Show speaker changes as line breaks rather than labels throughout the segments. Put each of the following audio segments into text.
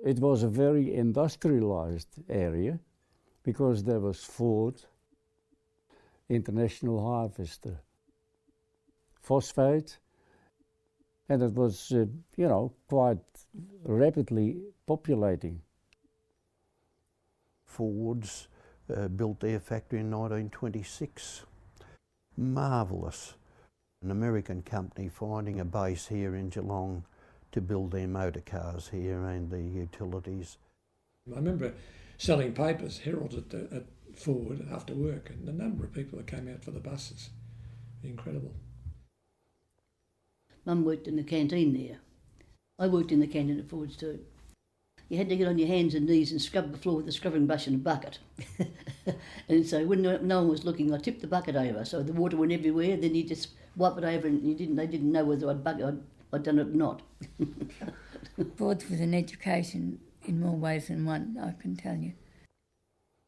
It was a very industrialised area because there was Ford, International Harvester, Phosphate, and it was, quite rapidly populating.
Ford's built their factory in 1926. Marvellous. An American company finding a base here in Geelong to build their motor cars here and the utilities.
I remember selling papers, Herald at Ford after work, and the number of people that came out for the buses, incredible.
Mum worked in the canteen there. I worked in the canteen at Ford's too. You had to get on your hands and knees and scrub the floor with a scrubbing brush and a bucket. And so when no one was looking, I tipped the bucket over, so the water went everywhere. Then you just wipe it over, and they didn't know whether I'd done it or not.
Ford's was an education in more ways than one, I can tell you.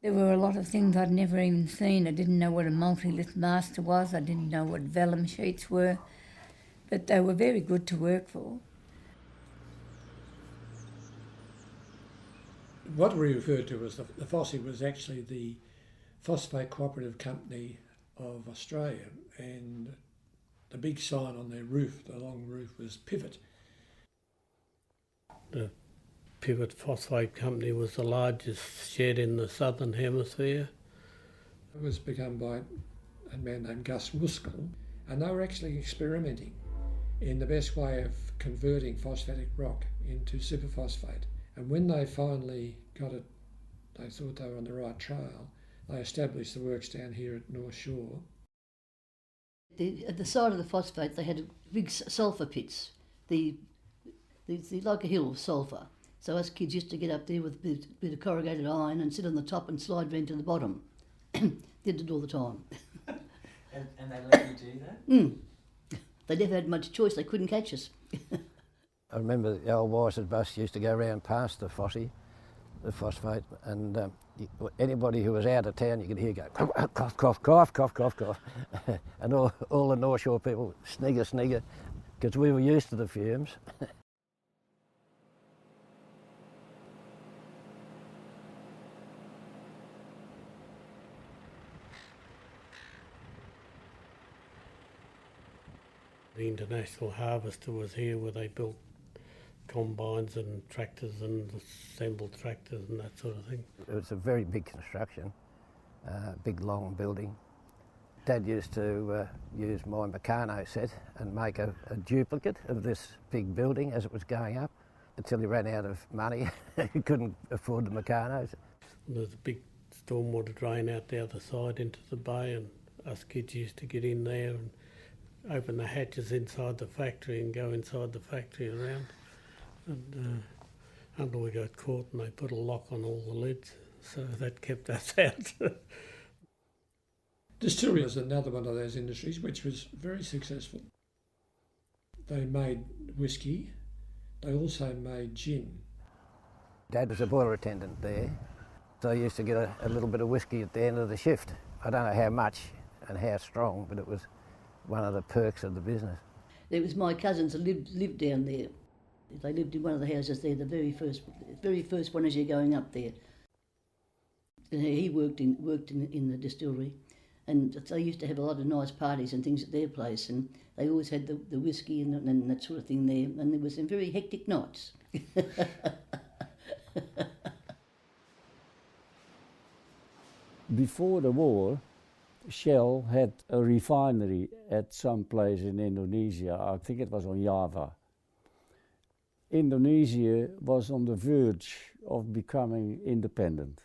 There were a lot of things I'd never even seen. I didn't know what a multi-lift master was. I didn't know what vellum sheets were. But they were very good to work for.
What we referred to as the Phossie was actually the Phosphate Cooperative Company of Australia, and the big sign on their roof, the long roof, was Pivot.
The Pivot Phosphate Company was the largest shed in the southern hemisphere.
It was begun by a man named Gus Wuskell, and they were actually experimenting in the best way of converting phosphatic rock into superphosphate. And when they finally got it, they thought they were on the right trail, they established the works down here at North Shore.
At the side of the phosphate, they had big sulphur pits, like a hill of sulphur. So us kids used to get up there with a bit of corrugated iron and sit on the top and slide round to the bottom. Did it all the time.
And they let you do that?
They never had much choice, they couldn't catch us.
I remember the old Wise's bus used to go round past the Phossie, the phosphate, and anybody who was out of town, you could hear go cough, cough, cough, cough, cough, cough, and all the North Shore people snigger, because we were used to the fumes.
The International Harvester was here where they built combines and tractors and assembled tractors and that sort of thing.
It was a very big construction, big long building. Dad used to use my Meccano set and make a duplicate of this big building as it was going up until he ran out of money. He couldn't afford the Meccanos.
There's a big stormwater drain out the other side into the bay, and us kids used to get in there and open the hatches inside the factory and go inside the factory around. And until we got caught and they put a lock on all the lids, so that kept us out.
Distillery was another one of those industries which was very successful. They made whiskey, they also made gin.
Dad was a boiler attendant there, so I used to get a little bit of whiskey at the end of the shift. I don't know how much and how strong, but it was one of the perks of the business.
It was my cousins that lived down there. They lived in one of the houses there, the very first one as you're going up there. And he worked in the distillery, and they used to have a lot of nice parties and things at their place, and they always had the whiskey and that sort of thing there, and there was some very hectic nights.
Before the war, Shell had a refinery at some place in Indonesia. I think it was on Java. Indonesia was on the verge of becoming independent.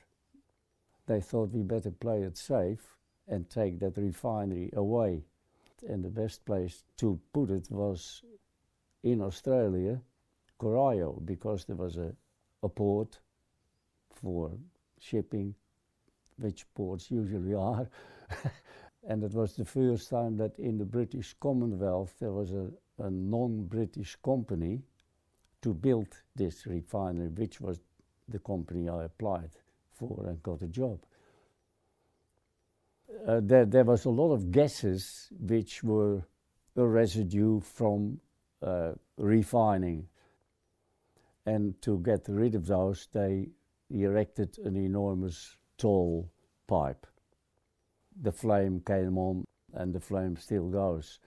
They thought we better play it safe and take that refinery away. And the best place to put it was in Australia, Corio, because there was a port for shipping, which ports usually are. And it was the first time that in the British Commonwealth there was a non-British company to build this refinery, which was the company I applied for and got a job. There was a lot of gases which were a residue from refining. And to get rid of those, they erected an enormous tall pipe. The flame came on, and the flame still goes.